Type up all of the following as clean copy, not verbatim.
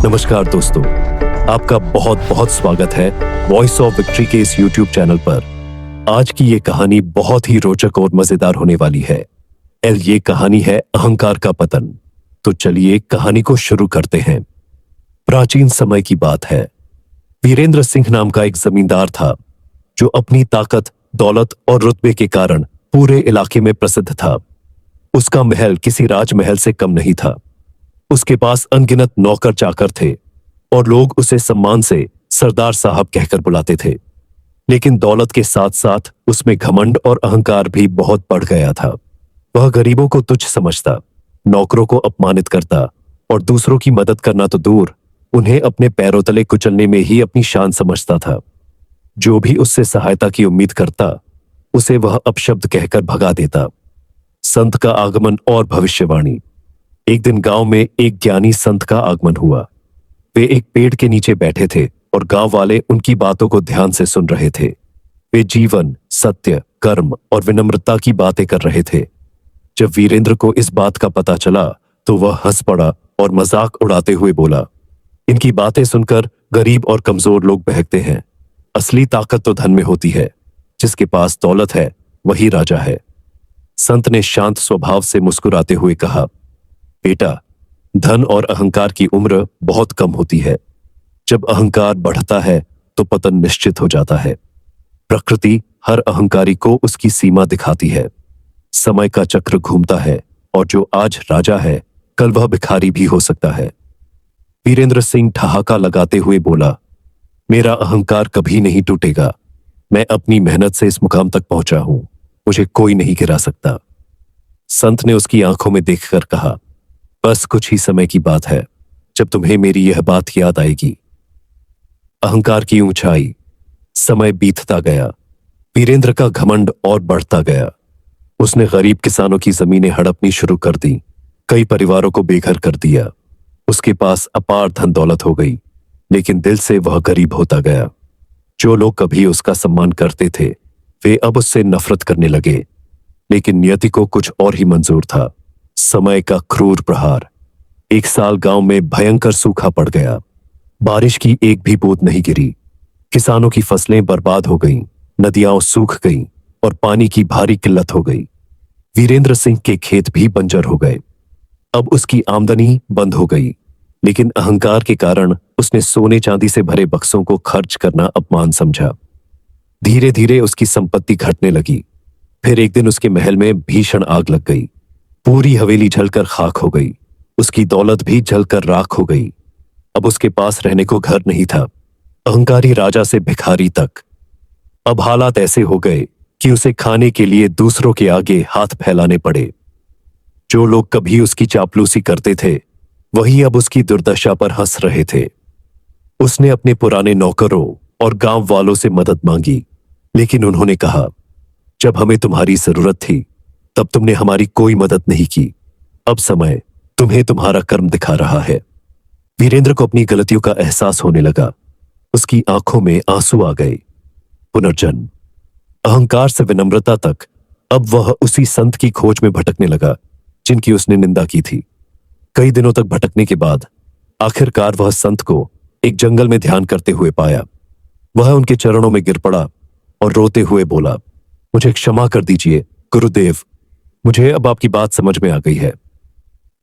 नमस्कार दोस्तों, आपका बहुत बहुत स्वागत है वॉइस ऑफ विक्ट्री के इस यूट्यूब चैनल पर। आज की ये कहानी बहुत ही रोचक और मजेदार होने वाली है। ये कहानी है अहंकार का पतन। तो चलिए कहानी को शुरू करते हैं। प्राचीन समय की बात है। वीरेंद्र सिंह नाम का एक जमींदार था जो अपनी ताकत, दौलत और रुतबे के कारण पूरे इलाके में प्रसिद्ध था। उसका महल किसी राजमहल से कम नहीं था। उसके पास अनगिनत नौकर चाकर थे और लोग उसे सम्मान से सरदार साहब कहकर बुलाते थे। लेकिन दौलत के साथ साथ उसमें घमंड और अहंकार भी बहुत बढ़ गया था। वह गरीबों को तुच्छ समझता, नौकरों को अपमानित करता और दूसरों की मदद करना तो दूर, उन्हें अपने पैरों तले कुचलने में ही अपनी शान समझता था। जो भी उससे सहायता की उम्मीद करता, उसे वह अपशब्द कहकर भगा देता। संत का आगमन और भविष्यवाणी। एक दिन गांव में एक ज्ञानी संत का आगमन हुआ। वे एक पेड़ के नीचे बैठे थे और गांव वाले उनकी बातों को ध्यान से सुन रहे थे। वे जीवन, सत्य, कर्म और विनम्रता की बातें कर रहे थे। जब वीरेंद्र को इस बात का पता चला तो वह हंस पड़ा और मजाक उड़ाते हुए बोला, इनकी बातें सुनकर गरीब और कमजोर लोग बहकते हैं। असली ताकत तो धन में होती है। जिसके पास दौलत है वही राजा है। संत ने शांत स्वभाव से मुस्कुराते हुए कहा, बेटा, धन और अहंकार की उम्र बहुत कम होती है। जब अहंकार बढ़ता है तो पतन निश्चित हो जाता है। प्रकृति हर अहंकारी को उसकी सीमा दिखाती है। समय का चक्र घूमता है और जो आज राजा है कल वह भिखारी भी हो सकता है। वीरेंद्र सिंह ठहाका लगाते हुए बोला, मेरा अहंकार कभी नहीं टूटेगा। मैं अपनी मेहनत से इस मुकाम तक पहुंचा हूं। मुझे कोई नहीं गिरा सकता। संत ने उसकी आंखों में देखकर कहा, बस कुछ ही समय की बात है जब तुम्हें मेरी यह बात याद आएगी। अहंकार की ऊंचाई। समय बीतता गया। वीरेंद्र का घमंड और बढ़ता गया। उसने गरीब किसानों की जमीनें हड़पनी शुरू कर दी। कई परिवारों को बेघर कर दिया। उसके पास अपार धन दौलत हो गई, लेकिन दिल से वह गरीब होता गया। जो लोग कभी उसका सम्मान करते थे वे अब उससे नफरत करने लगे। लेकिन नियति को कुछ और ही मंजूर था। समय का क्रूर प्रहार। एक साल गांव में भयंकर सूखा पड़ गया। बारिश की एक भी बूंद नहीं गिरी। किसानों की फसलें बर्बाद हो गईं, नदियां सूख गईं और पानी की भारी किल्लत हो गई। वीरेंद्र सिंह के खेत भी बंजर हो गए। अब उसकी आमदनी बंद हो गई। लेकिन अहंकार के कारण उसने सोने चांदी से भरे बक्सों को खर्च करना अपमान समझा। धीरे धीरे उसकी संपत्ति घटने लगी। फिर एक दिन उसके महल में भीषण आग लग गई। पूरी हवेली जलकर खाक हो गई। उसकी दौलत भी जलकर राख हो गई। अब उसके पास रहने को घर नहीं था। अहंकारी राजा से भिखारी तक। अब हालात ऐसे हो गए कि उसे खाने के लिए दूसरों के आगे हाथ फैलाने पड़े। जो लोग कभी उसकी चापलूसी करते थे वही अब उसकी दुर्दशा पर हंस रहे थे। उसने अपने पुराने नौकरों और गांव वालों से मदद मांगी, लेकिन उन्होंने कहा, जब हमें तुम्हारी जरूरत थी तब तुमने हमारी कोई मदद नहीं की। अब समय तुम्हें तुम्हारा कर्म दिखा रहा है। वीरेंद्र को अपनी गलतियों का एहसास होने लगा। उसकी आंखों में आंसू आ गए। पुनर्जन्म। अहंकार से विनम्रता तक अब वह उसी संत की खोज में भटकने लगा जिनकी उसने निंदा की थी। कई दिनों तक भटकने के बाद आखिरकार वह संत को एक जंगल में ध्यान करते हुए पाया। वह उनके चरणों में गिर पड़ा और रोते हुए बोला, मुझे क्षमा कर दीजिए गुरुदेव। मुझे अब आपकी बात समझ में आ गई है।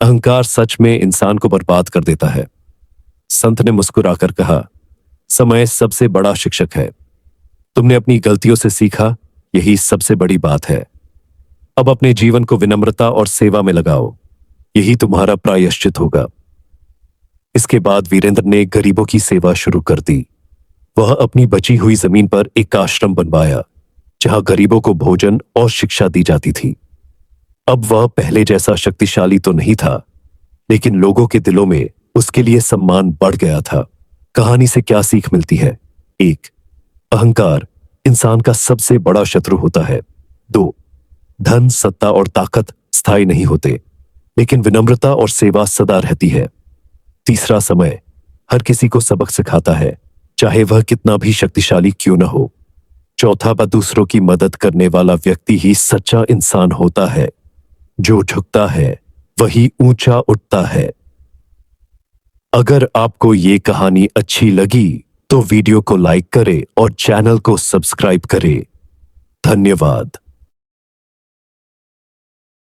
अहंकार सच में इंसान को बर्बाद कर देता है। संत ने मुस्कुराकर कहा, समय सबसे बड़ा शिक्षक है। तुमने अपनी गलतियों से सीखा, यही सबसे बड़ी बात है। अब अपने जीवन को विनम्रता और सेवा में लगाओ। यही तुम्हारा प्रायश्चित होगा। इसके बाद वीरेंद्र ने गरीबों की सेवा शुरू कर दी। वह अपनी बची हुई जमीन पर एक आश्रम बनवाया जहां गरीबों को भोजन और शिक्षा दी जाती थी। अब वह पहले जैसा शक्तिशाली तो नहीं था, लेकिन लोगों के दिलों में उसके लिए सम्मान बढ़ गया था। कहानी से क्या सीख मिलती है? 1. अहंकार इंसान का सबसे बड़ा शत्रु होता है। 2. धन, सत्ता और ताकत स्थायी नहीं होते, लेकिन विनम्रता और सेवा सदा रहती है। 3. समय हर किसी को सबक सिखाता है, चाहे वह कितना भी शक्तिशाली क्यों न हो। 4. दूसरों की मदद करने वाला व्यक्ति ही सच्चा इंसान होता है। जो झुकता है वही ऊंचा उठता है। अगर आपको ये कहानी अच्छी लगी तो वीडियो को लाइक करें और चैनल को सब्सक्राइब करें। धन्यवाद।